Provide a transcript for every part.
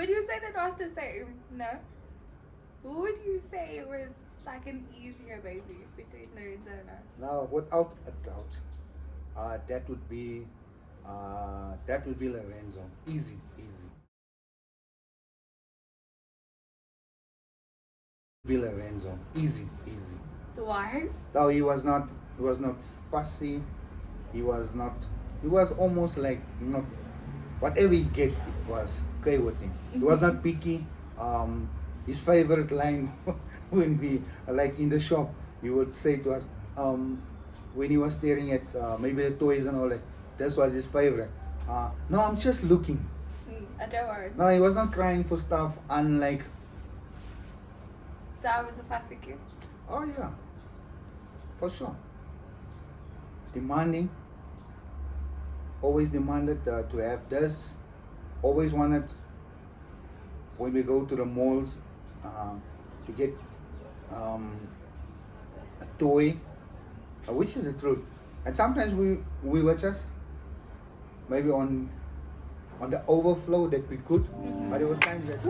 Would you say they're not the same? No? Who would you say was like an easier baby between Lorenzo and her? Now, without a doubt, that would be Lorenzo. Easy. Be Lorenzo. Easy. Why? No, he was not fussy. He was almost like, whatever he get, it was okay with him. He was not picky. His favorite line when we like in the shop, he would say to us, when he was staring at maybe the toys and all that, this was his favorite. No, I'm just looking. Adore. No, he was not crying for stuff, unlike. So I was a fussy kid. Oh yeah, for sure. Demanding. Always demanded to have this. Always wanted, when we go to the malls, to get a toy, which is the truth. And sometimes we were just maybe on the overflow that we could, but there was times that.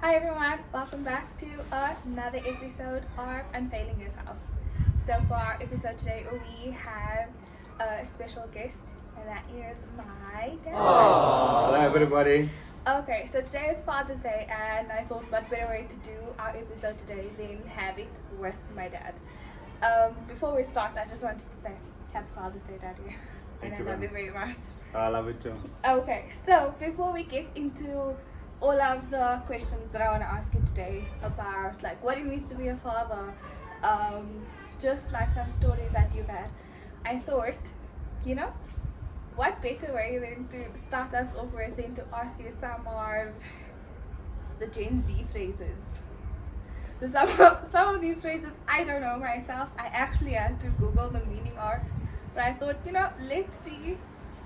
Hi everyone, welcome back to another episode of Unfailing Yourself. So for our episode today, we have a special guest, and that is my dad. Hello everybody. Okay, so today is Father's Day, and I thought what better way to do our episode today than have it with my dad. Before we start, I just wanted to say Happy Father's Day, Daddy. Thank and you, I love man. you very much. I love it too. Okay, so before we get into all of the questions that I want to ask you today about like what it means to be a father, just like some stories that you've had, I thought, what better way than to start us off with than to ask you some of the Gen Z phrases. So some of these phrases I don't know myself. I actually had to Google the meaning of, but I thought, let's see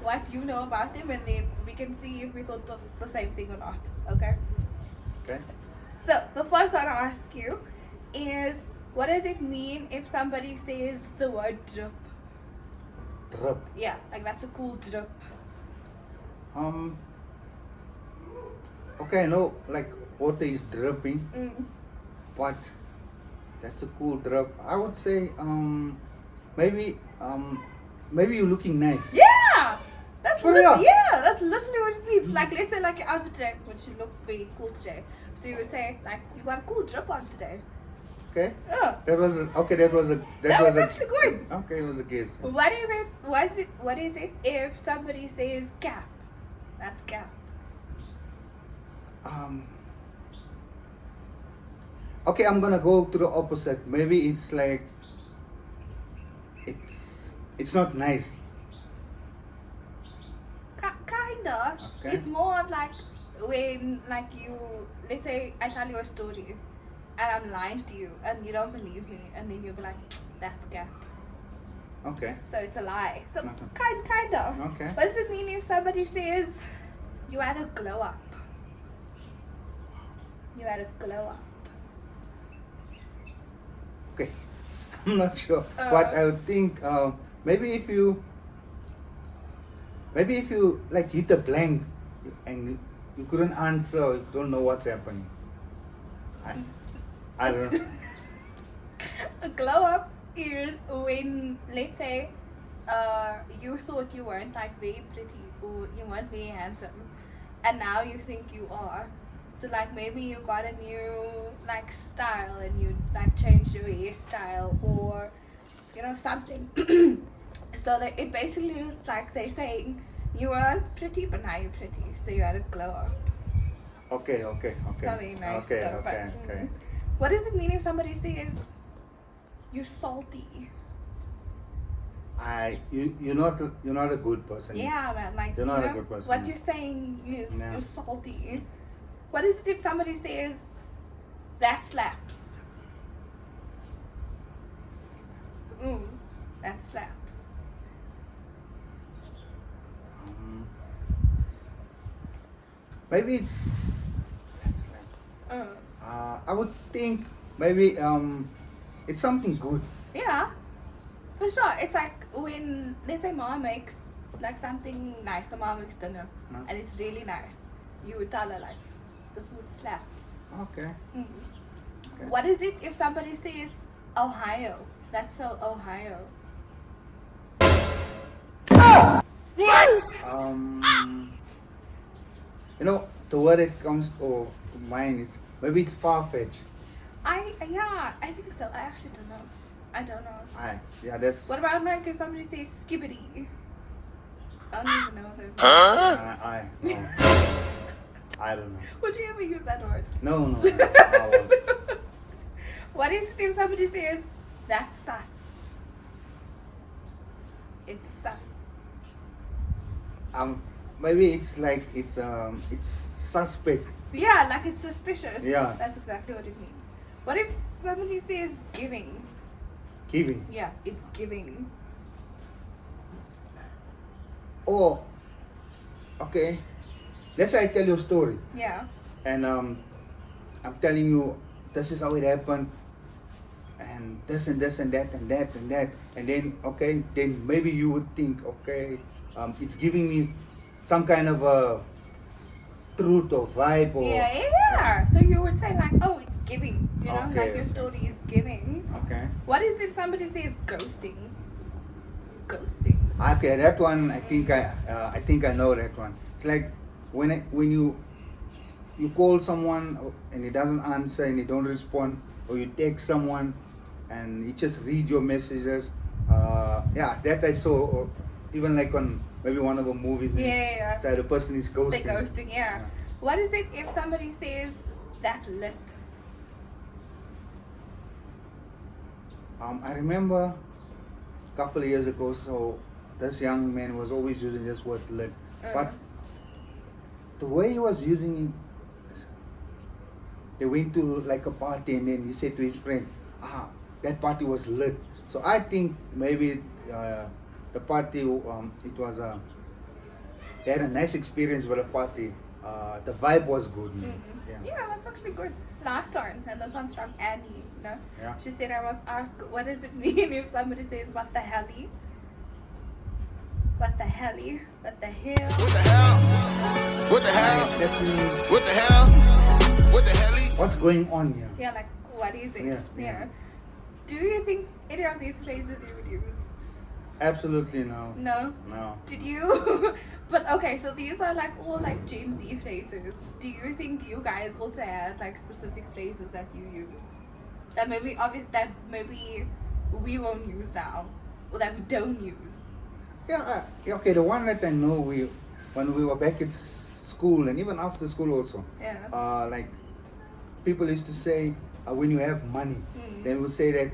what you know about them, and then we can see if we thought the same thing or not. Okay? Okay. So the first one I'll ask you is, what does it mean if somebody says the word drip? Drip. Yeah, like that's a cool drip. Okay, no, like water is dripping, Mm. but that's a cool drip. I would say maybe you're looking nice. Yeah! That's For real? that's literally what it means. Like, let's say like your outfit today, which you look very cool today. So you would say like, you got a cool drip on today. Okay. Yeah. That was Actually good. Okay, it was a guess. What is it if somebody says cap? That's cap. Okay, I'm gonna go to the opposite. Maybe it's like it's not nice. Kinda. Okay. It's more of like when like let's say I tell you a story and I'm lying to you and you don't believe me, and then you'll be like, that's cap. Okay. So it's a lie. So Uh-huh. kinda. Okay. What does it mean if somebody says you had a glow up? You had a glow up. Okay. I'm not sure. But I would think maybe if you like hit a blank and you couldn't answer, or you don't know what's happening. I don't know. A glow up is when, let's say, you thought you weren't like very pretty or you weren't very handsome, and now you think you are. So like maybe you got a new like style and you like changed your hairstyle or something. So that it basically is like they're saying you weren't pretty but now you're pretty, so you had a glow up. Okay. Something nice. Okay. though, but, What does it mean if somebody says you're salty? You're not a good person. Yeah, man. Like You're not a good person. What you're saying is No. you're salty. What is it if somebody says that slaps? That slaps. Maybe that's like I would think maybe it's something good. Yeah, for sure. It's like when, let's say, mom makes like something nice, a mom makes dinner, and it's really nice, you would tell her like, the food slaps. Okay. Mm. Okay. What is it if somebody says Ohio? That's so Ohio. You know, the word that comes to mind is maybe it's far-fetched. I think so. I actually don't know. I don't know. Yeah, that's. What about like if somebody says skibbity? I don't even know the No. I don't know. Would you ever use that word? No. I won't. What is it if somebody says that's sus? It's sus. Maybe it's like it's suspect. Yeah, like it's suspicious. Yeah. That's exactly what it means. What if somebody says giving? Giving. Yeah, it's giving. Oh, okay. Let's say I tell you a story, Yeah. and I'm telling you this is how it happened, and this and this and that and that and that, and then okay, then maybe you would think okay, it's giving me some kind of a truth or vibe or Yeah. So you would say like, oh, it's giving. You know, Okay, like your okay. story is giving. okay. What is if somebody says ghosting? Ghosting. Okay, that one I think I know that one. It's like when you call someone and he doesn't answer and he don't respond, or you text someone and he just read your messages. Yeah, that I saw, or even like on maybe one of the movies. Yeah. So the person is ghosting. The ghosting, yeah. What is it if somebody says that's lit? I remember a couple of years ago, so this young man was always using this word lit. But the way he was using it, they went to like a party and then he said to his friend, that party was lit. So I think maybe the party, it was they had a nice experience with the party. The vibe was good. Yeah, that's actually good. Last one, and this one's from Annie. No? Yeah. She said, I must ask, what does it mean if somebody says, what the helly? What the helly? What the hell? What the hell? What the hell? That means What the hell? What the hell? what's going on here? Yeah, like, what is it? Yeah. Do you think any of these phrases you would use? Absolutely no. No? No. Did you? But okay, so these are like all like Gen Z phrases. Do you think you guys also had like specific phrases that you use? That maybe we won't use now, or that we don't use? Yeah, okay, the one that I know, when we were back at school and even after school also, Yeah. like people used to say when you have money, they would say that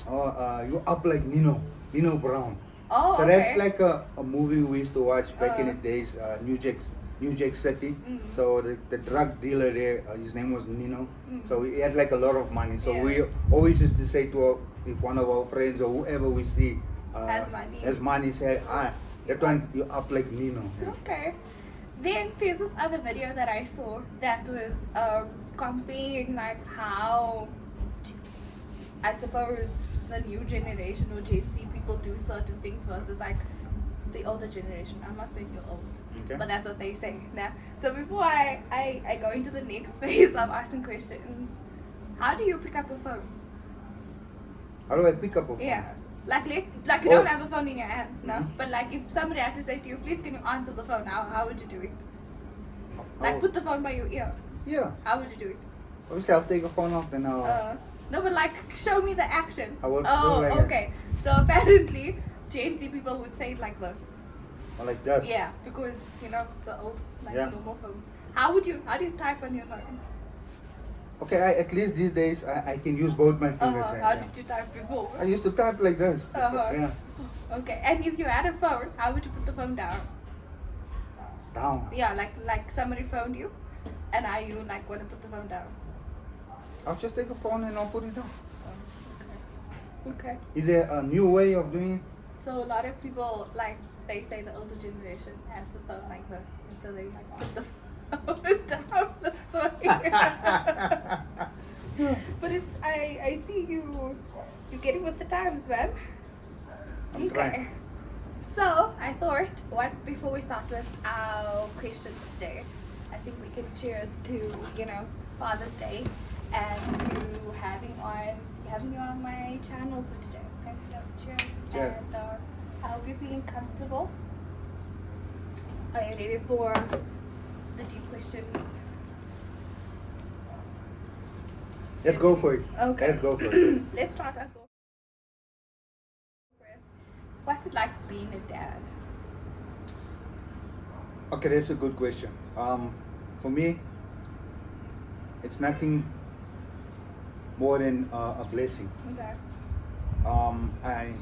you're up like Nino Brown. Oh, So okay. that's like a movie we used to watch back in the days, New Jack City. So the drug dealer there, his name was Nino. So he had like a lot of money. So Yeah. we always used to say to if one of our friends or whoever we see Has money. say, that one you up like Nino. Yeah. Okay. Then there's this other video that I saw that was comparing like how I suppose the new generation or Gen Z people do certain things versus like the older generation. I'm not saying you're old, Okay. but that's what they say now. So before I go into the next phase of asking questions, how do you pick up a phone? How do I pick up a phone? Yeah. Like you don't have a phone in your hand, no? But like if somebody had to say to you, please can you answer the phone, how would you do it? Like put the phone by your ear. Yeah. How would you do it? Obviously, I'll take a phone off and I'll. No, but like show me the action. I will go Oh, like that. okay. So apparently Gen Z people would say it like this. or like that. Yeah, because you know the old Yeah. normal phones. How do you type on your phone? Okay, at least these days I can use both my fingers. How did you type before? I used to type like this. Yeah. Okay, and if you had a phone, how would you put the phone down? Down. Yeah, like somebody phoned you, and now you like want to put the phone down. I'll just take a phone and I'll put it down. Okay. Is there a new way of doing it? So a lot of people like they say the older generation has the phone like this, and so they like put the phone down this way. But it's I see you're getting with the times, man. I'm trying. So I thought, before we start with our questions today, I think we can cheers to Father's Day and to having you on my channel for today. Okay, so cheers. Cheers. And I hope you're feeling comfortable. Are you ready for the deep questions? Let's go for it. Okay. Let's go for it. Let's start us off with, what's it like being a dad? Okay, that's a good question. For me, it's nothing more than a blessing. Okay. I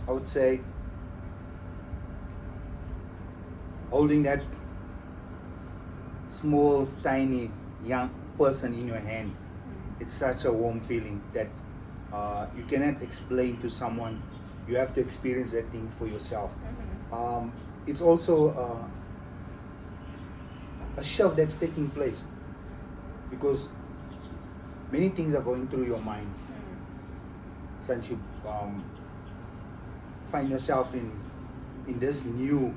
would say holding that small, tiny, young person in your hand, it's such a warm feeling that you cannot explain to someone. You have to experience that thing for yourself. It's also a shift that's taking place because many things are going through your mind since you find yourself in this new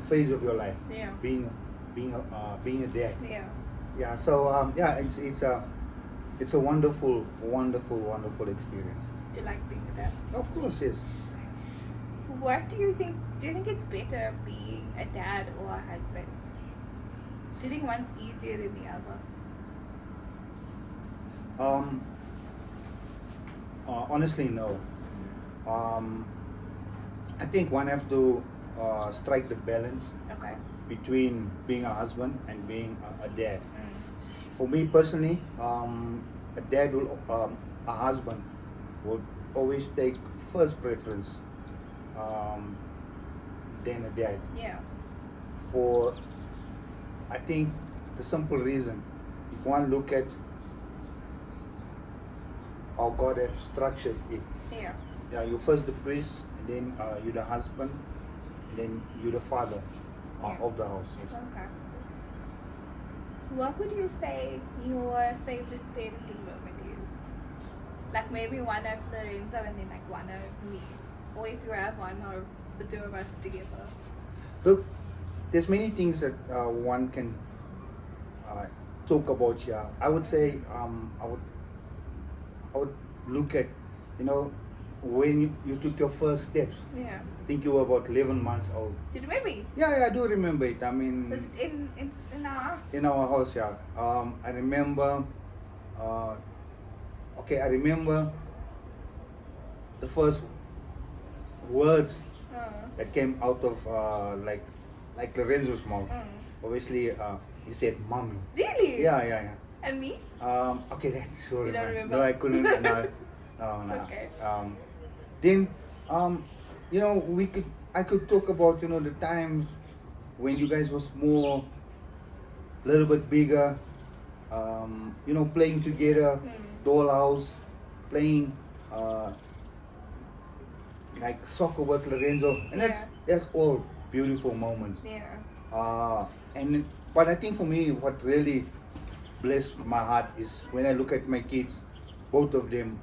phase of your life, Yeah. being a dad. Yeah. So it's a wonderful experience. Do you like being a dad? Of course, yes. What do you think? Do you think it's better being a dad or a husband? Do you think one's easier than the other? Honestly, no. I think one have to strike the balance Okay. between being a husband and being a dad. For me personally, a dad will, a husband would always take first preference than a dad. Yeah. For I think the simple reason, if one look at how God has structured it, Yeah. you first the priest, and then you the husband, and then you the father of the house. Yes. Okay. What would you say your favorite parenting moment is? Like maybe one of Lorenzo and then like one of me, or if you have one or the two of us together. Look, there's many things that one can talk about here. I would say I would look at, when you took your first steps. Yeah. I think you were about 11 months old. Did you remember? Yeah, I do remember it. I mean, Was it in our house? in our house, yeah. I remember. I remember the first words that came out of like Lorenzo's mouth. Obviously, he said, "Mommy." Really? Yeah. And me? Okay, that's sure. You don't remember? No, I couldn't. No. It's okay. Then, I could talk about the times when you guys was more, little bit bigger. Playing together, dollhouse, playing like soccer with Lorenzo, and that's all beautiful moments. Yeah. But I think for me, what really blessed my heart is when I look at my kids, both of them,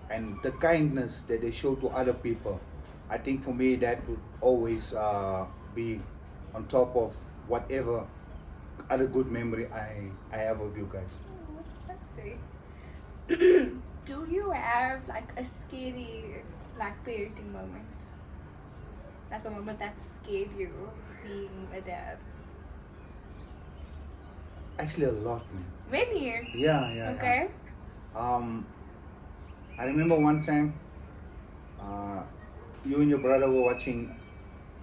and the kindness that they show to other people. I think for me that would always be on top of whatever other good memory I have of you guys. Oh, that's sweet. Do you have like a scary parenting moment? Like a moment that scared you being a dad? Actually, a lot, man. Many? Yeah. Okay. I remember one time, you and your brother were watching.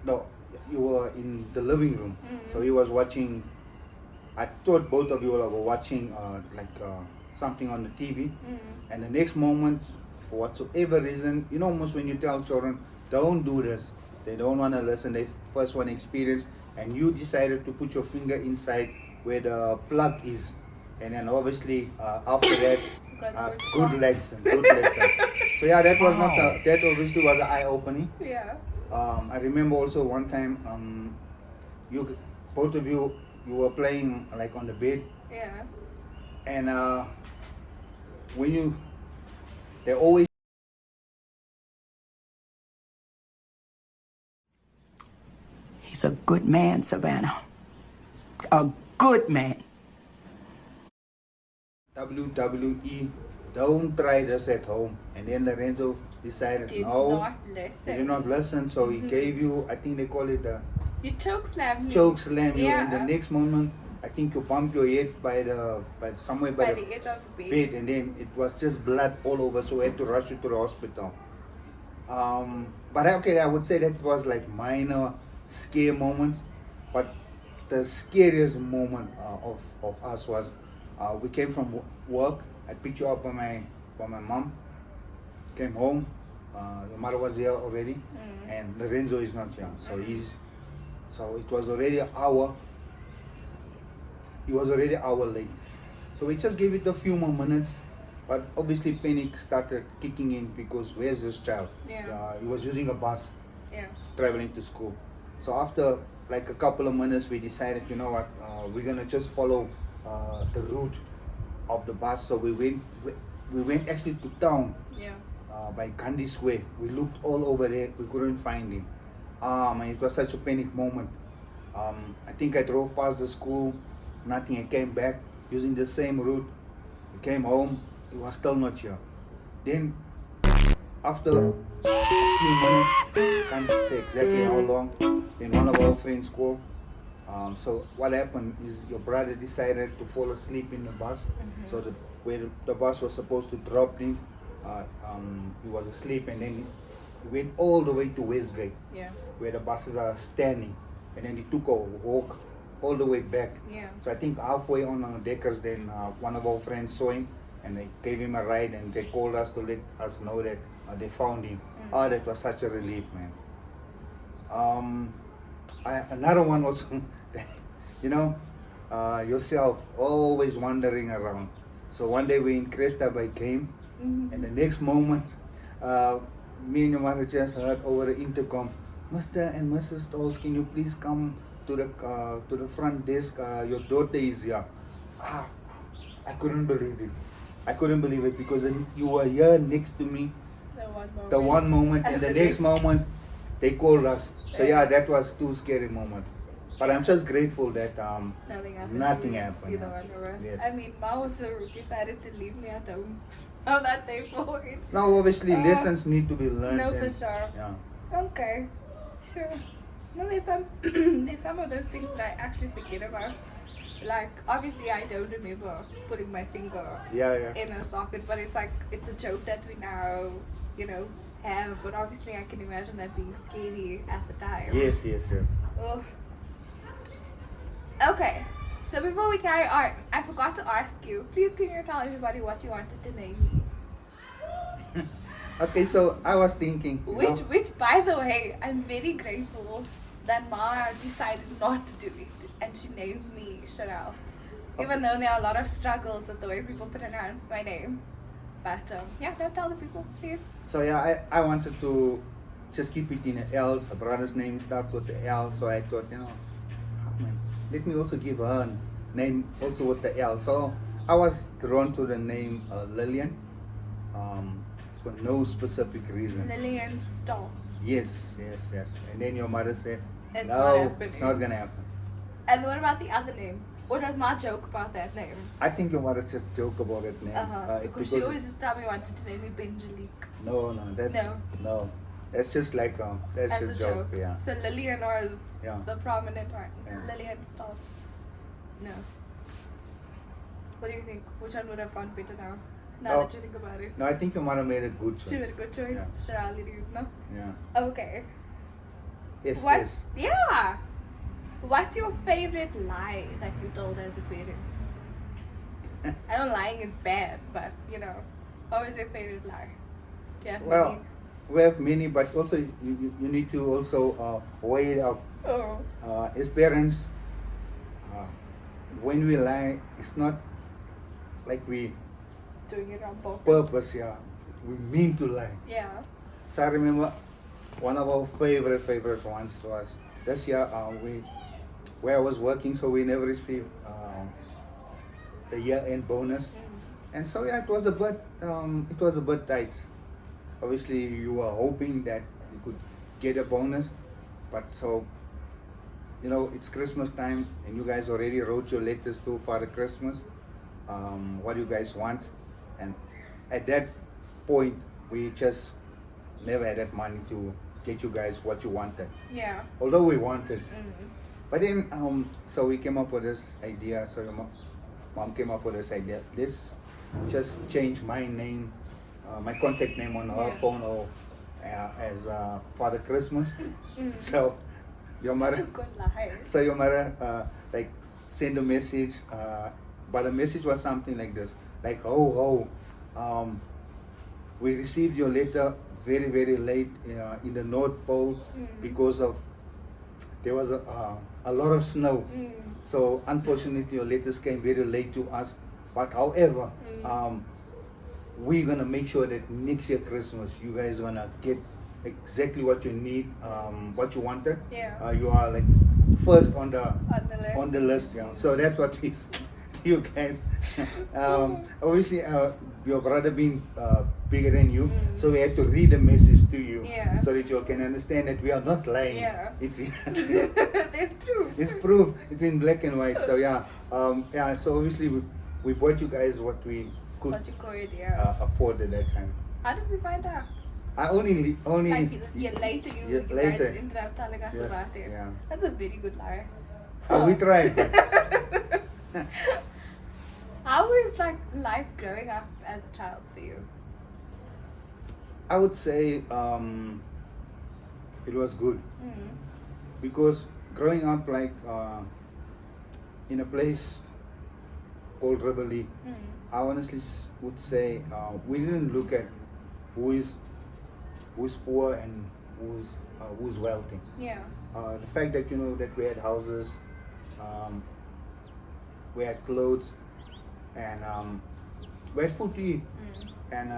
No, you were in the living room. So he was watching. I thought both of you were watching something on the TV, and the next moment, for whatsoever reason, almost when you tell children, don't do this, they don't want to listen. They first want to experience, and you decided to put your finger inside where the plug is, and then obviously after that, good lesson. So yeah, that was that obviously was eye opening. Yeah. I remember also one time, both of you were playing like on the bed, Yeah. and they always a good man, Savannah. A good man. WWE, don't try this at home. And then Lorenzo decided, Did no, not he listen. did not listen. So he gave you, I think they call it the You choke slam me. choke slam you. And the Yeah. next moment, I think you bumped your head somewhere By by the edge of the bed, and then it was just blood all over, so we had to rush you to the hospital. But okay, I would say that was like minor scare moments, but the scariest moment of us was we came from work. I picked you up by my mom. Came home. Your mother was here already, and Lorenzo is not here, so it was already an hour. He was already an hour late. So we just gave it a few more minutes, but obviously panic started kicking in because where's this child? Yeah. He was using a bus Yeah. traveling to school. So after like a couple of minutes, we decided, you know what, we're gonna just follow the route of the bus. So we went actually to town Yeah. by Gandhi Square. We looked all over there. We couldn't find him. And it was such a panic moment. I think I drove past the school. Nothing. I came back using the same route. We came home. It was still not here. Then, after a few minutes, can't say exactly how long, then one of our friends called. So what happened is your brother decided to fall asleep in the bus. So where the bus was supposed to drop him, he was asleep, and then he went all the way to Westgate, Yeah. where the buses are standing, and then he took a walk all the way back. Yeah. So I think halfway on Deckers, then one of our friends saw him, and they gave him a ride, and they called us to let us know that they found him. Oh, that was such a relief, man. Another one was, you know, yourself always wandering around. So one day we in Cresta by game, and the next moment, me and your mother just heard over the intercom, Mr. and Mrs. Stolz, can you please come to the front desk? Your daughter is here. I couldn't believe it. I couldn't believe it because you were here next to me the one moment, and the next moment they called us. So yeah, that was two scary moments. But I'm just grateful that nothing happened. Either one of us. Yes. I mean, Ma also decided to leave me at home on that day for it. Now obviously lessons need to be learned. No, for and- sure. Yeah. Okay, sure. No, there's some there's some of those things that I actually forget about. Like, obviously I don't remember putting my finger Yeah. in a socket, but it's like, it's a joke that we now, have. But obviously I can imagine that being scary at the time. Yes. Ugh. Okay, so before we carry on, I forgot to ask you, please can you tell everybody what you wanted to name me? Okay, so I was thinking. you know, Which, by the way, I'm very grateful that Ma decided not to do it, and she named me Cheryl. Even though there are a lot of struggles with the way people pronounce my name. But yeah, don't tell the people, please. So yeah, I wanted to just keep it in a L. Her brother's name starts with the L, so I thought, let me also give her a name also with the L. So I was drawn to the name Lillian, for no specific reason. Lillian Stoltz. Yes. And then your mother said, It's not no, happening." it's not gonna happen. And what about the other name? Or does Ma joke about that name? I think your mother just joke about it name. Because she always just tell me wanted to name me Benjalique. No, that's No. That's just like that's As just a joke. Yeah. So Lillian is Yeah. the prominent one. Yeah. Lillian Stoltz. No. What do you think? Which one would have gone better now? Now Oh. that you think about it. No, I think your mother made a good choice. She made a good choice. Cheryl, it is, no? Yeah. Okay. Yes. Yeah. What's your favorite lie that you told as a parent? I know lying is bad, but what was your favorite lie? Do you have Well, many? we have many, but also you need to also weigh it up. Oh. As parents, when we lie, it's not like we Doing it on purpose. purpose. Yeah, we mean to lie. Yeah. So I remember one of our favorite ones was this year. Where I was working, so we never received the year-end bonus, and so yeah, it was a bit tight. Obviously, you were hoping that you could get a bonus, but so you know, it's Christmas time, and you guys already wrote your letters to Father Christmas. What you guys want, and at that point, we just never had that money to get you guys what you wanted. Yeah. Although we wanted, Mm. but then so we came up with this idea. So your mom came up with this idea. Let's just change my name, my contact name on her Yeah. phone, or as Father Christmas. Mm. So your Such mother. a good lie. So your mother like send a message, but the message was something like this, like, we received your letter very very late in the North Pole because of there was a lot of snow. Mm. So unfortunately your letters came very late to us, but however, we're gonna make sure that next year Christmas you guys gonna get exactly what you need, what you wanted. Yeah. You are like first on the list. on the list. Yeah. So that's what we s- you guys. Obviously, your brother being bigger than you, so we had to read the message to you, Yeah. so that you can understand that we are not lying. Yeah. It's There's proof. it's proof. It's in black and white. So yeah, yeah. So obviously we bought you guys what we could What you could, yeah. afford at that time. How did we find out? I only Like, yeah, later you guys later. ended up telling us Yes, about it. yeah. That's a very good lie. We tried. But How was like life growing up as a child for you? I would say it was good Mm. because growing up like in a place called Rebelli, Mm. I honestly would say we didn't look at who's poor and who's wealthy. Yeah. The fact that you know that we had houses, we had clothes, and we had food to eat, and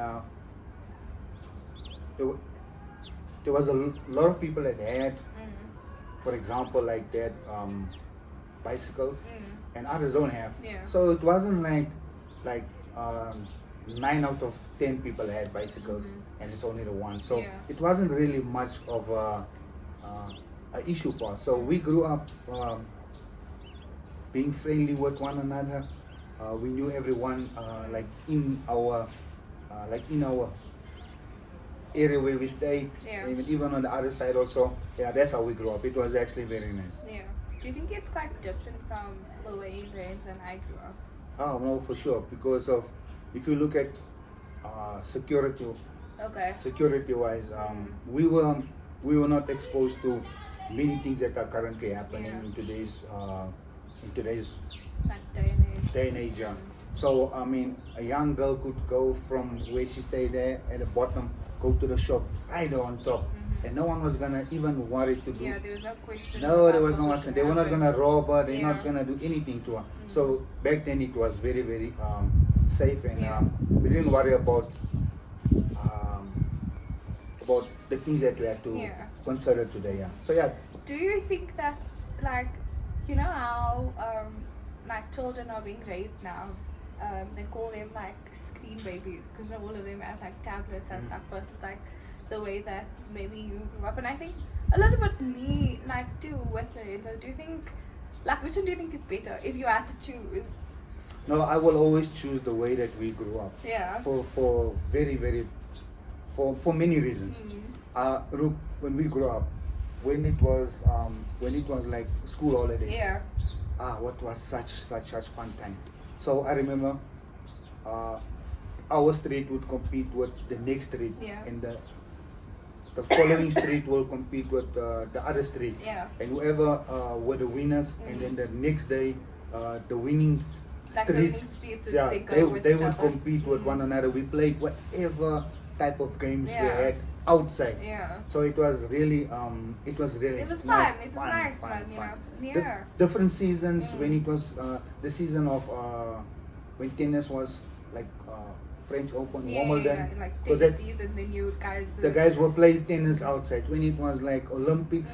there was a lot of people that had, for example, like they had bicycles, and others don't have. Yeah. So it wasn't like 9 out of 10 people had bicycles, and it's only the one. So Yeah. it wasn't really much of a issue for us. So we grew up being friendly with one another. We knew everyone like in our area where we stayed, Yeah. even on the other side also. Yeah, that's how we grew up. It was actually very nice. Yeah. Do you think it's like different from the way your parents and I grew up? Oh no, for sure. Because of if you look at security Okay. wise, we were not exposed to many things that are currently happening Yeah. in today's That day and age. day and age. Yeah. So I mean, a young girl could go from where she stayed there at the bottom, go to the shop right on top, and no one was gonna even worry to do. Yeah, there was no question. No, there about was no what one. was They were not happen. gonna rob her. They're Yeah. not gonna do anything to her. So back then it was very, very safe, and Yeah. we didn't worry about the things that we had to Yeah. consider today. Yeah. So yeah, Do you think that, like, you know how, like, children are being raised now? They call them like screen babies because all of them have like tablets and stuff. First, it's like the way that maybe you grew up, and I think a little bit me like too with it. So, do you think, like, which one do you think is better if you had to choose? no, I will always choose the way that we grew up Yeah. for very, very for many reasons. Look, when we grew up, when it was like school holidays. Yeah. What was such fun time. So I remember our street would compete with the next street, Yeah. and the following street will compete with the other street, Yeah. and whoever were the winners, and then the next day the winning Like the streets, winning streets would yeah, they go with they each would other. compete with one another. We played whatever type of games we Yeah. had outside. Yeah. So it was really It was nice, fun. It was nice, man. You know. The Yeah. different seasons when it was the season of when tennis was like French Open, Wimbledon, Like 'cause tennis that- season, then you guys. the guys were playing tennis outside. When it was like Olympics,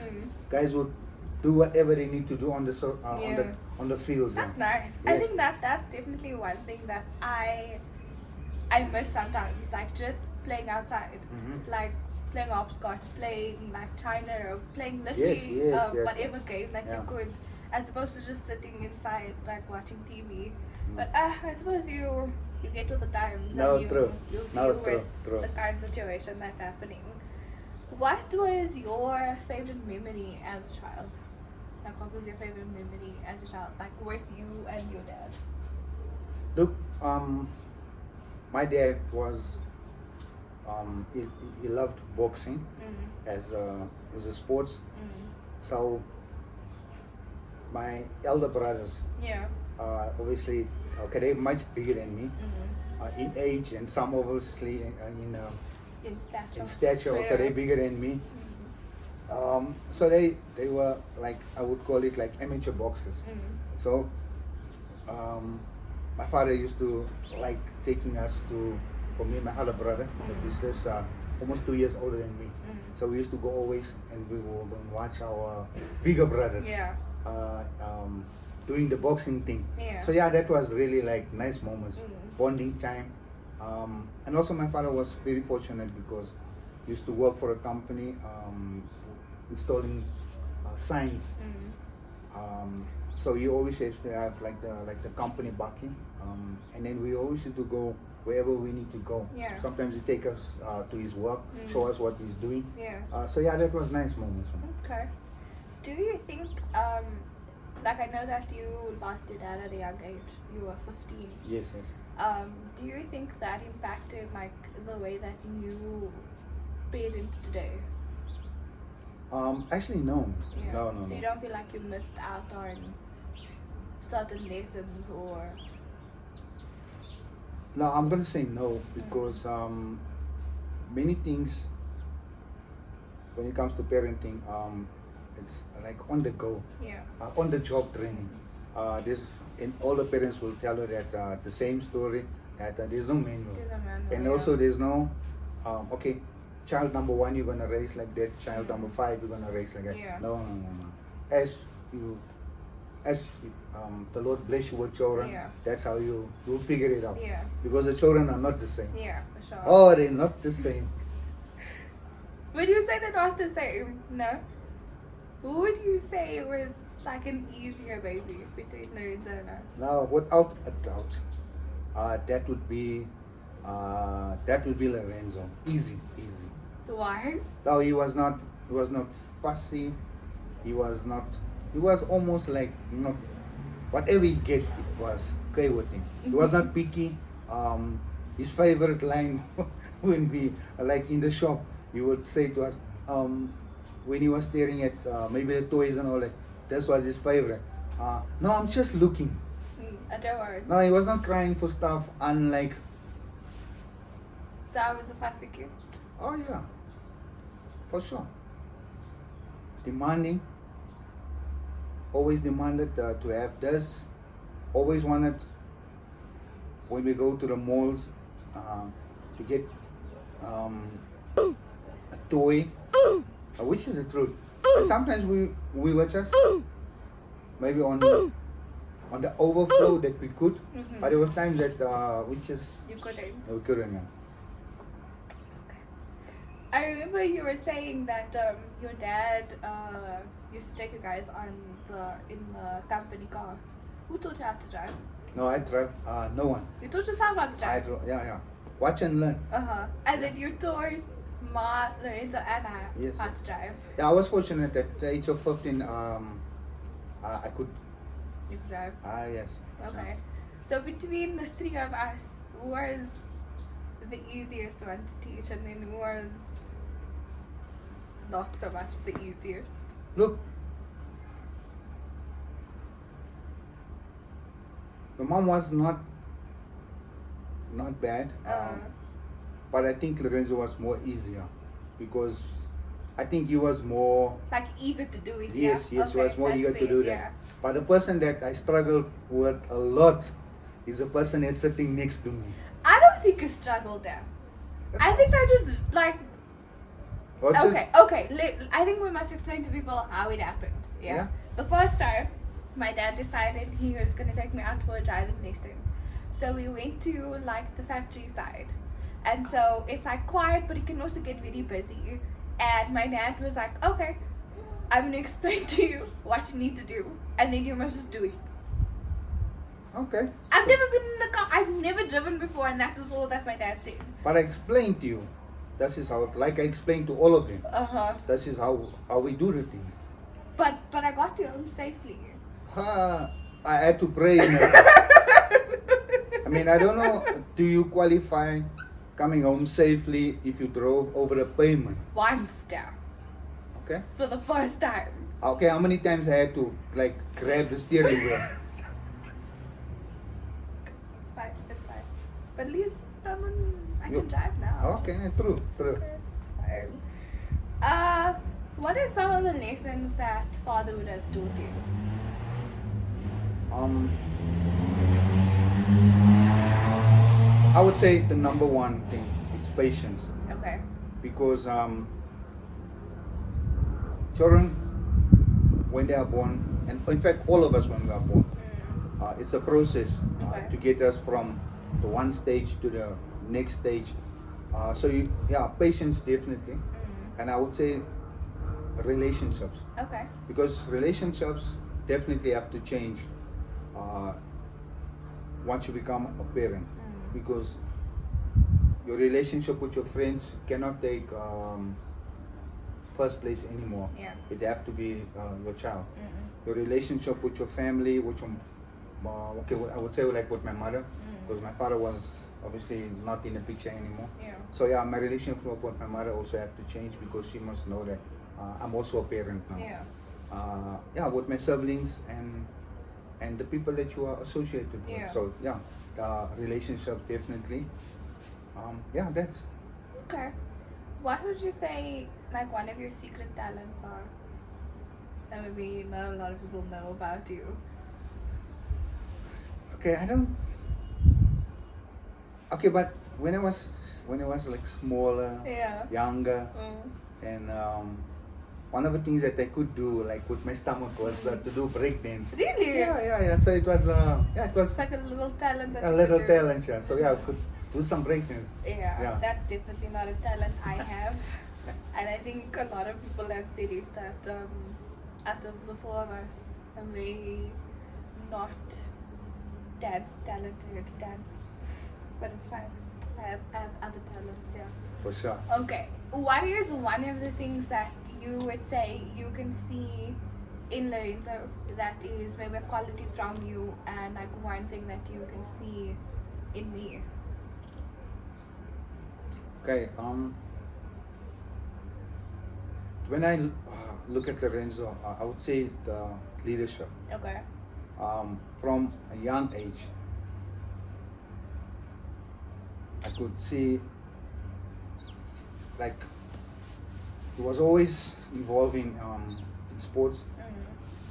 guys would do whatever they need to do on the Yeah. on the fields. That's yeah. nice. I Yes. think that's definitely one thing that I miss sometimes. Like just playing outside. Mhm. Like playing hopscotch, playing like China, or playing literally Yes, yes. whatever game that Yeah. you could, as opposed to just sitting inside like watching TV. But I suppose you get with the times No, and you true. deal No, with true. the current situation that's happening. What was your favorite memory as a child? Like, what was your favorite memory as a child? Like, with you and your dad? Look, my dad was, he loved boxing as a sports. So my elder brothers, Yeah. obviously, okay, they're much bigger than me in age, and some obviously In stature. in stature also Yeah. they're bigger than me. So they were like, I would call it like amateur boxers. So my father used to like taking us to, for me and my other brother, this is almost 2 years older than me. So we used to go always, and we will go and watch our bigger brothers Yeah. doing the boxing thing. Yeah. So yeah, that was really like nice moments, bonding time. And also my father was very fortunate because he used to work for a company installing signs. So he always used to have like the company backing, and then we always used to go wherever we need to go. Yeah. Sometimes he take us to his work, show us what he's doing. Yeah. So yeah, that was nice moments. Okay. Do you think, like, I know that you lost your dad at a young age. You were 15. Yes, yes. Do you think that impacted like the way that you parent today? Actually, no. Yeah. No. So you don't feel like you missed out on certain lessons or? No, I'm gonna say no because many things when it comes to parenting, it's like on the go, Yeah. on the job training. And all the parents will tell you that the same story, that there's no manual, There's a manual, and yeah. also there's no okay, child number 1 you're gonna raise like that, child number 5 you're gonna raise like that. Yeah. No. As the Lord bless you with children, Yeah. that's how you'll figure it out. Yeah. Because the children are not the same. Yeah, for sure. Oh, they're not the same. Would you say they're not the same? No. Who would you say was like an easier baby between Lorenzo and I? Now, without a doubt, that would be Lorenzo. Easy. Why? No, he was not fussy. He was almost like not whatever he get, it was okay with him. He was not picky. His favorite line when we like in the shop, he would say to us, when he was staring at maybe the toys and all that, this was his favorite. No, I'm just looking. I don't worry. No, he was not crying for stuff, unlike, So I was a fussy kid. oh yeah, for sure. Demanding, always demanded to have this, always wanted, when we go to the malls, to get a toy, which is the truth. And sometimes we were just maybe on the overflow that we could, but there was times that we couldn't. Yeah. I remember you were saying that your dad used to take you guys in the company car. Who taught you how to drive? No, I drive. No one. You taught yourself how to I drive. drove. Yeah. Watch and learn. And then you taught Ma, Lorenzo, and I Yes, how yes. to drive. Yeah, I was fortunate at the age of 15. I could. You could drive. Yes. Okay. So between the three of us, who was the easiest one to teach, and then who was not so much the easiest? Look, my mom was not bad, but I think Lorenzo was more easier because I think he was more. Like eager to do it. Yes, yeah? he was more that's eager to fair, do that. yeah. But the person that I struggle with a lot is the person that's sitting next to me. I don't think you struggled there. I think I just like. Or just- Okay. I think we must explain to people how it happened. Yeah. The first time, my dad decided he was gonna take me out for a driving lesson. So we went to like the factory side, And so it's like quiet, but it can also get really busy. And my dad was like, okay, I'm gonna explain to you what you need to do, and then you must just do it. Okay. I've never been in a car, I've never driven before, and that was all that my dad said. But I explained to you. This is how, like I explained to all of them. Uh-huh. This is how we do the things. But I got to home safely. I had to pray. I mean, I don't know. Do you qualify coming home safely if you drove over a pavement? Once down. Okay. For the first time. Okay, how many times I had to like grab the steering wheel? It's fine. But at least I You- can drive now. Okay, true. Okay, it's fine. What are some of the lessons that fatherhood has taught you? I would say the number one thing, it's patience. Okay. Because children, when they are born, and in fact all of us when we are born, it's a process Okay. to get us from the one stage to the next stage. Patience definitely. And I would say relationships. Okay. Because relationships definitely have to change once you become a parent. Because your relationship with your friends cannot take first place anymore. Yeah. It have to be your child. Your relationship with your family, with your I would say like with my mother, because my father was obviously not in the picture anymore. Yeah. So my relationship with my mother also have to change, because she must know that I'm also a parent now. Yeah. With my siblings and the people that you are associated with. Yeah. So relationships definitely. That's Okay. What would you say like one of your secret talents are? That maybe not a lot of people know about you. okay. But when I was like smaller, Yeah. younger, and one of the things that I could do, like with my stomach, was to do breakdance. Really? Yeah. So it was It's like a little talent that a you little could do. talent. Yeah. So I could do some breakdance. Yeah. That's definitely not a talent I have. And I think a lot of people have said it that out of the four of us, I'm very not dance talented, but it's fine. I have other talents, yeah. For sure. Okay, what is one of the things that you would say you can see in Lorenzo that is maybe a quality from you, and like one thing that you can see in me? Okay. When I look at Lorenzo, I would say the leadership. Okay. From a young age, I could see like he was always involved in sports,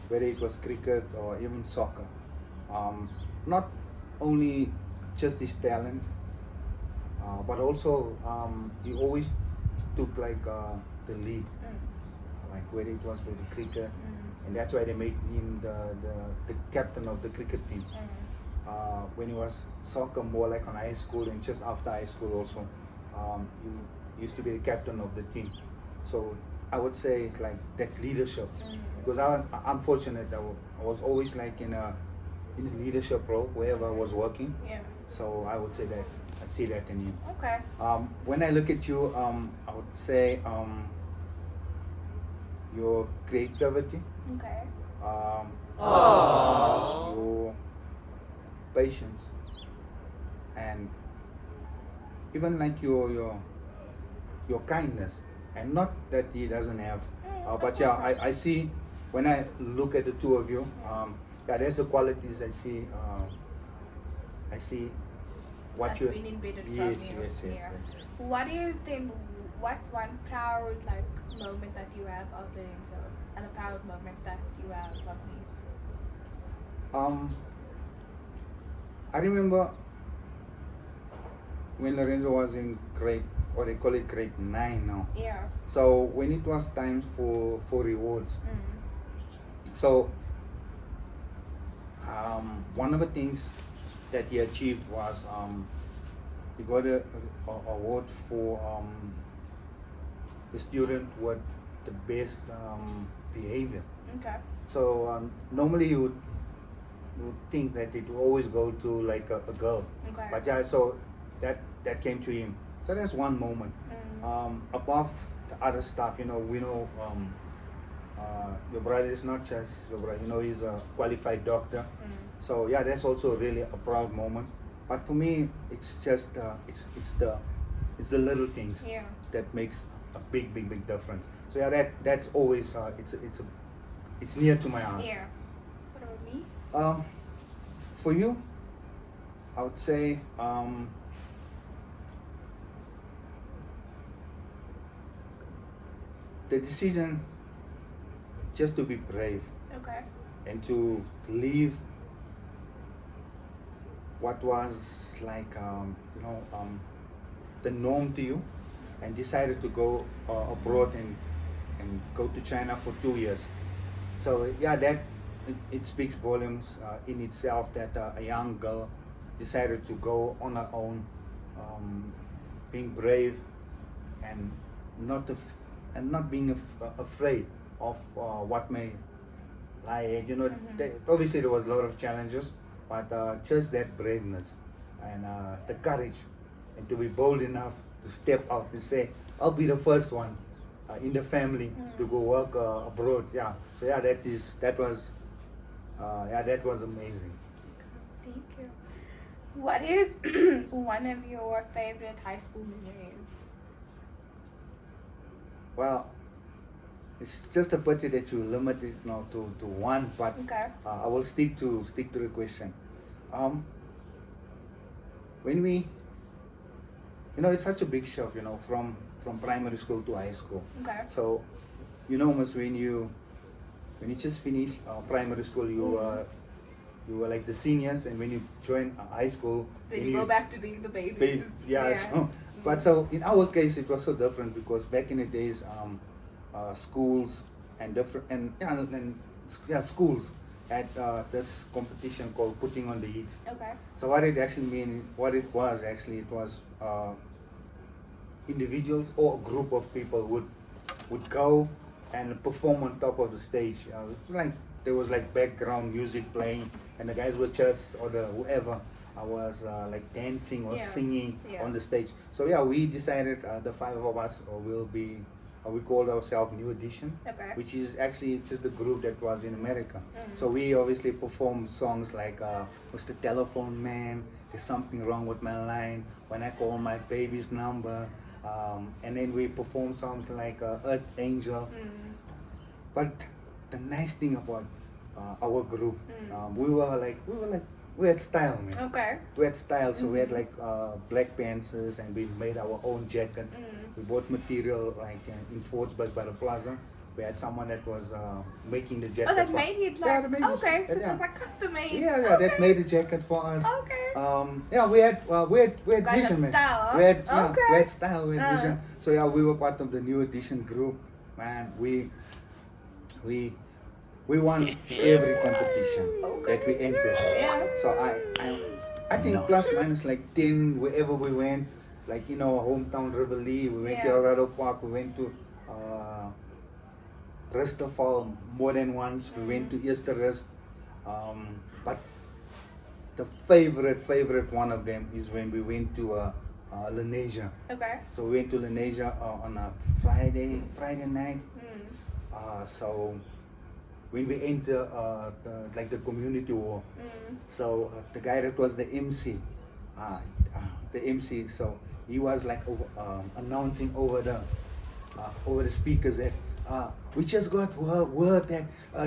whether it was cricket or even soccer. Not only just his talent, but also he always took like the lead, like whether it was with the cricket, and that's why they made him the captain of the cricket team. When he was soccer, more like on high school, and just after high school also, he used to be the captain of the team. So I would say like that leadership, because I'm fortunate that I was always like in a leadership role wherever I was working. Yeah. So I would say that I see that in you. Okay. When I look at you, I would say your creativity, Okay. your patience, and even like your kindness. And not that he doesn't have, but yeah, I see when I look at the two of you, there's the qualities I see. I see what That's you. been embedded from Yes. Yeah. What's one proud like moment that you have of Lorenzo, and a proud moment that you have of me? I remember when Lorenzo was in grade, or they call it grade 9 now. Yeah. So when it was time for rewards, so one of the things that he achieved was he got a award for the student with the best behavior. Okay. So normally you would think that it will always go to like a girl, Okay. but yeah, so that came to him. So that's one moment. Above the other stuff, we know your brother is not just your brother. He's a qualified doctor. So yeah, that's also really a proud moment. But for me, it's just it's the little things Yeah. that makes a big difference. So yeah, that's always it's near to my heart. Yeah. What about me? For you, I would say the decision just to be brave Okay. and to leave what was like the norm to you, and decided to go abroad and go to China for 2 years. So yeah, that it speaks volumes in itself that a young girl decided to go on her own, being brave and not being afraid of what may lie ahead. Obviously there was a lot of challenges, but just that braveness and the courage, and to be bold enough to step out and say, I'll be the first one in the family to go work abroad. Yeah. So yeah, that was amazing. Thank you. What is one of your favorite high school memories? Well, it's just a pity that you limit it now to one, but Okay. I will stick to the question. When we, it's such a big shift, from primary school to high school. Okay. So, almost when you just finish primary school, you were like the seniors, and when you join high school, Then you go back to being the babies. babes. Yeah. So in our case, it was so different because back in the days, schools and schools had this competition called putting on the heats. Okay. So what it was individuals or a group of people would go and perform on top of the stage. It's like there was like background music playing, and the guys were just, or the whoever was like dancing or Yeah. singing Yeah. on the stage. So yeah, we decided the five of us will be. We called ourselves New Edition, Okay. which is actually just the group that was in America. So we obviously performed songs like Mr. Telephone Man, There's Something Wrong With My Line, When I Call My Baby's Number, and then we performed songs like Earth Angel. But the nice thing about our group, we had style, man. Okay. We had style, so we had like black pants, and we made our own jackets. We bought material like in Fortsburg by the plaza. We had someone that was making the jackets. Oh, that for- made it Yeah, like they made it. okay, so it Yeah. was like custom made. Yeah, Okay. that made the jacket for us. Okay. Yeah, we had Guys had vision, man. style, We had huh? Okay. we had style, we had Uh. vision. So yeah, we were part of the New Edition group, man. We won every competition that we entered. Yeah. So I think plus minus like 10 wherever we went, like our hometown Riverlea, we went to Yeah. Alvarado Park, we went to Rustafall more than once, we went to Easterus, but the favorite one of them is when we went to Lenasia. Okay. So we went to Lenasia on a Friday night. So when we enter the community hall, so the guy that was the MC, so he was like announcing over the speakers that we just got word that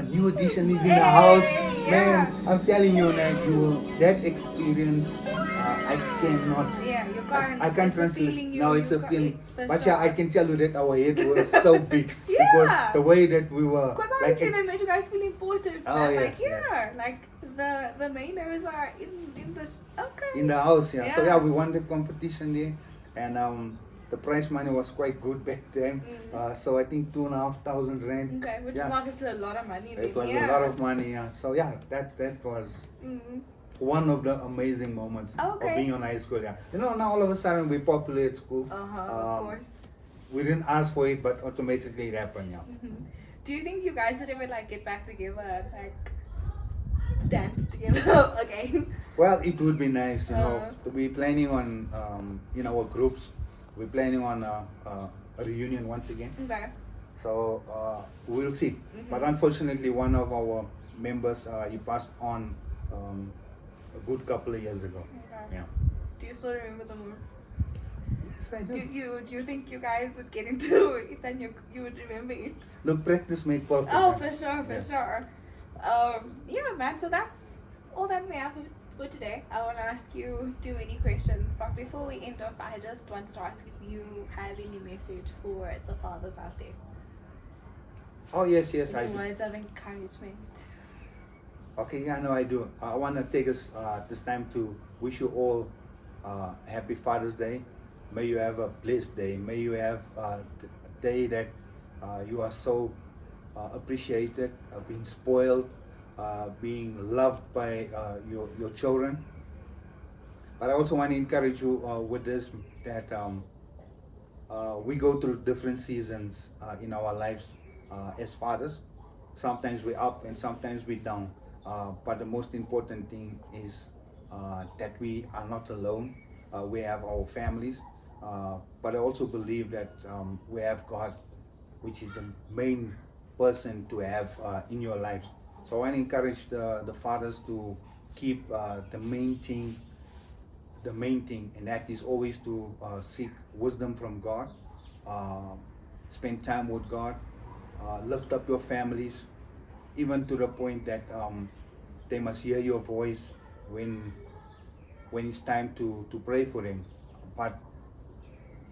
New Edition is in the house. Hey, Man, yeah. I'm telling you, that experience, I cannot. Yeah, you can't. I can't it's a translate. feeling No, you it's a can't- feeling. for But sure. yeah, I can tell you that our head was so big Yeah. because the way that we were. Because like, obviously they made you guys feel important. Oh, and yes, like the mainers are in the okay. in the house, yeah. So Yeah. yeah, we won the competition there, and the prize money was quite good back then. So I think 2,500 rand. Okay, which Yeah. is obviously a lot of money. It then, was yeah. a lot of money, yeah. So yeah, that was Mhm. one of the amazing moments Oh, okay. of being on high school. Yeah, you know, now all of a sudden we're popular at school. Of course. We didn't ask for it, but automatically it happened. Yeah. Do you think you guys would ever like get back together and like dance together again? Well, it would be nice, you know. Uh-huh. We're planning on in our groups. We're planning on a reunion once again. Okay. So we'll see. But unfortunately, one of our members he passed on a good couple of years ago. Okay. Yeah. Do you still remember the moves? Yes, I do. Do you think you guys would get into it and you would remember it? Look, practice make perfect. Oh, man. for sure, for Yeah. sure. Yeah, man. So that's all that we have for today. I want to ask you too many questions, but before we end off, I just wanted to ask if you have any message for the fathers out there. Oh yes, yes, I Any do. words of encouragement. Okay, yeah, no, I do. I want to take us this time to wish you all happy Father's Day. May you have a blessed day. May you have a day that you are so appreciated, being spoiled, being loved by your children. But I also want to encourage you with this, that we go through different seasons in our lives as fathers. Sometimes we're up and sometimes we're down. But the most important thing is that we are not alone. We have our families. But I also believe that we have God, which is the main person to have in your lives. So I want to encourage the fathers to keep the main thing, and that is always to seek wisdom from God, spend time with God, lift up your families, even to the point that they must hear your voice when it's time to pray for them. But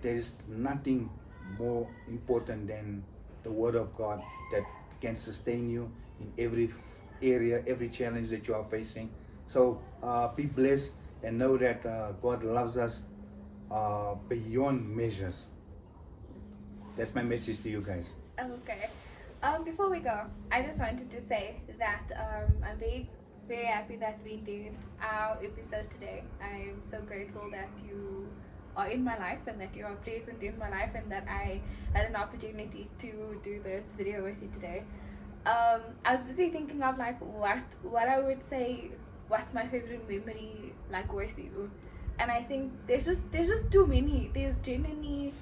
there is nothing more important than the Word of God that can sustain you in every area, every challenge that you are facing. So be blessed and know that God loves us beyond measures. That's my message to you guys. Okay. Before we go, I just wanted to say that I'm very, very happy that we did our episode today. I am so grateful that you are in my life and that you are present in my life and that I had an opportunity to do this video with you today. I was busy thinking of like what I would say, what's my favorite memory like with you, and I think there's just too many. There's genuinely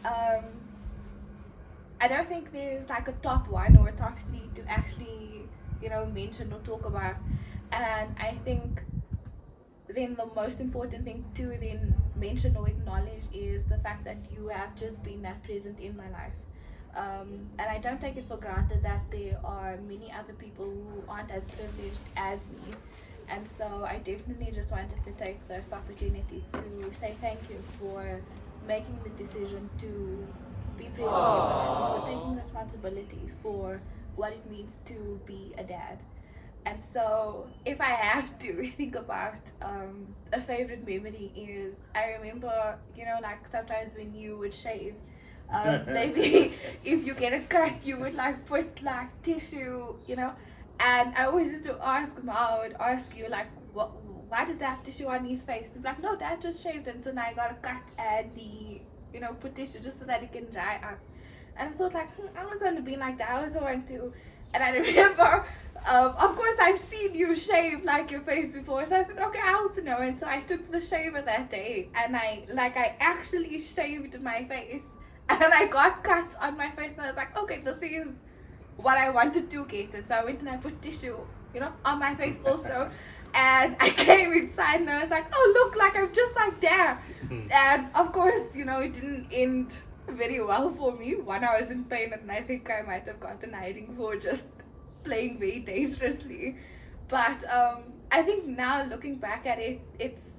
I don't think there's like a top one or a top three to actually, you know, mention or talk about. And I think then the most important thing to then mention or acknowledge is the fact that you have just been that present in my life. And I don't take it for granted that there are many other people who aren't as privileged as me. And so I definitely just wanted to take this opportunity to say thank you for making the decision to be present in my life, for taking responsibility for what it means to be a dad. And so if I have to think about a favorite memory is, I remember, you know, like sometimes when you would shave, maybe if you get a cut, you would like put like tissue, you know, and I always used to ask Mom, I would ask you like, why does that have tissue on his face? And be like, no, Dad just shaved, and so now I got a cut and the, you know, put tissue just so that it can dry up. And I thought like, I was want to be like that. I also want to. And I remember, of course, I've seen you shave like your face before, so I said, okay, I also know. And so I took the shaver that day, and I actually shaved my face, and I got cuts on my face, and I was like, okay, this is what I wanted to get. And so I went and I put tissue, you know, on my face also. And I came inside and I was like, oh, look, like I'm just like there. And of course, you know, it didn't end very well for me. One, I was in pain, and I think I might have gotten hiding for just playing very dangerously. But I think now looking back at it, it's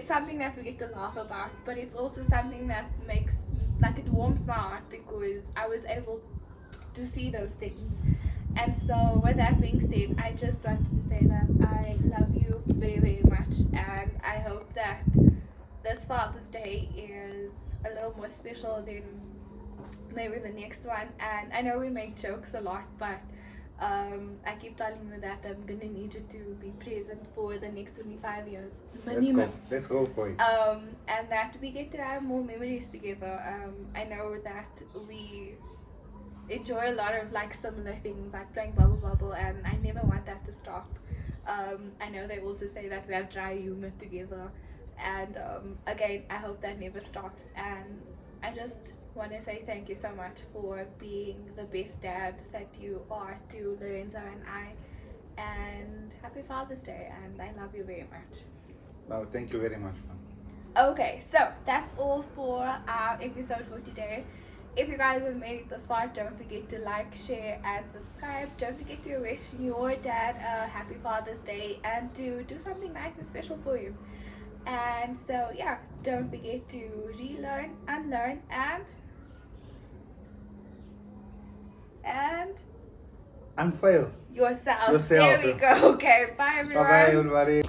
something that we get to laugh about, but it's also something that makes, like, it warms my heart because I was able to see those things. And so with that being said, I just wanted to say that I love you very, very much, and I hope that this Father's Day is a little more special than maybe the next one. And I know we make jokes a lot, but I keep telling you that I'm gonna need you to be present for the next 25 years Let's minimum. go. Let's go for it. And that we get to have more memories together. I know that we enjoy a lot of like similar things, like playing Bubble Bubble, and I never want that to stop. I know they also say that we have dry humor together, and again, I hope that never stops. And I just want to say thank you so much for being the best dad that you are to Lorenzo and I, and happy Father's Day, and I love you very much. No, thank you very much, man. Okay, so that's all for our episode for today. If you guys have made it this far, don't forget to like, share, and subscribe. Don't forget to wish your dad a happy Father's Day and to do something nice and special for him. And so, yeah, don't forget to relearn, unlearn, and Unfail yourself. yourself. There we go. Okay, bye everyone. Bye bye, everybody.